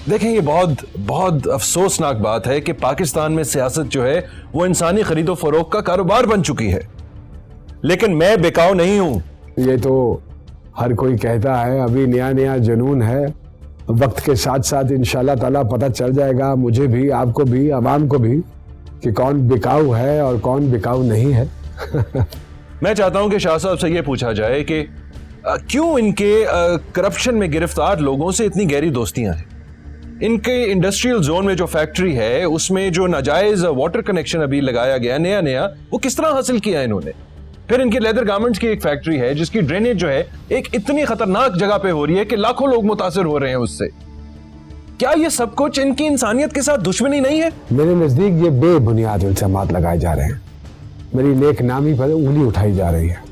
देखें, ये बहुत बहुत अफसोसनाक बात है कि पाकिस्तान में सियासत जो है वो इंसानी खरीदो फरोख्त का कारोबार बन चुकी है, लेकिन मैं बिकाऊ नहीं हूं। ये तो हर कोई कहता है, अभी नया नया जुनून है। वक्त के साथ साथ इंशाल्लाह ताला पता चल जाएगा, मुझे भी, आपको भी, आवाम को भी, कि कौन बिकाऊ है और कौन बिकाऊ नहीं है। मैं चाहता हूं कि शाह साहब से ये पूछा जाए कि क्यों इनके करप्शन में गिरफ्तार लोगों से इतनी गहरी दोस्तियां हैं। इनके इंडस्ट्रियल जोन में जो फैक्ट्री है उसमें जो नाजायज वाटर कनेक्शन अभी लगाया गया नया नया, वो किस तरह हासिल किया इन्होंने। फिर इनके लेदर गारमेंट्स की एक फैक्ट्री है जिसकी ड्रेनेज जो है एक इतनी खतरनाक जगह पे हो रही है कि लाखों लोग मुतासिर हो रहे हैं उससे। क्या ये सब कुछ इनकी इंसानियत के साथ दुश्मनी नहीं है? मेरे नजदीक ये बेबुनियाद इल्जामात लगाए जा रहे हैं, मेरी नेक नामी पर उंगली उठाई जा रही है।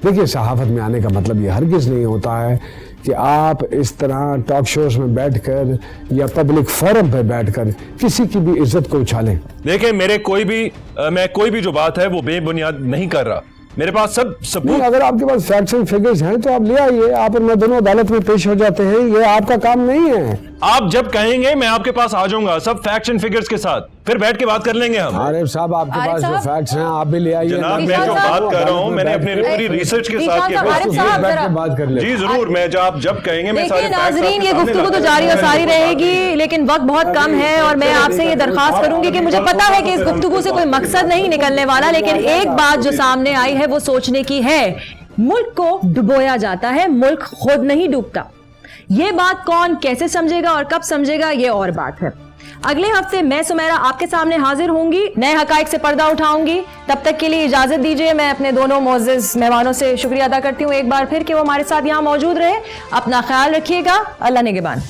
देखिए, सहाफत में आने का मतलब ये हरगिज नहीं होता है कि आप इस तरह टॉक शोज में बैठकर या पब्लिक फोरम पे बैठकर किसी की भी इज्जत को उछालें। देखिए, मैं कोई भी जो बात है वो बेबुनियाद नहीं कर रहा। मेरे पास सब सबूत। अगर आपके पास फैक्ट्स एंड फिगर्स हैं तो आप ले आइए, आप और मैं दोनों अदालत में पेश हो जाते हैं। ये आपका काम नहीं है। आप जब कहेंगे मैं आपके पास आ जाऊंगा, सब फैक्ट्स एंड फिगर्स के साथ, फिर बैठ के बात कर लेंगे हम। आरिफ साहब, आपके पास जो फैक्ट्स हैं आप भी ले आइए। जनाब, मैं जो बात कर रहा हूँ मैंने अपनी पूरी रिसर्च के साथ बात कर ले। जी जरूर, मैं जब कहेंगे मैं सारे नाजरीन, ये गुफ्तगू तो जारी और सारी रहेगी, लेकिन वक्त बहुत कम है और मैं आपसे ये दरखास्त करूंगी कि मुझे पता है कि इस गुफ्तगू से कोई मकसद नहीं निकलने वाला, लेकिन एक बात जो सामने आई है वो सोचने की है। मुल्क को डुबोया जाता है, मुल्क खुद नहीं डूबता। ये बात कौन कैसे समझेगा और कब समझेगा, ये और बात है। अगले हफ्ते मैं सुमेरा आपके सामने हाजिर होंगी, नए हकाइक से पर्दा उठाऊंगी। तब तक के लिए इजाजत दीजिए। मैं अपने दोनों मोअज़्ज़िज़ मेहमानों से शुक्रिया अदा करती हूँ एक बार फिर कि वो हमारे साथ यहाँ मौजूद रहे। अपना ख्याल रखिएगा। अल्लाह निगहबान।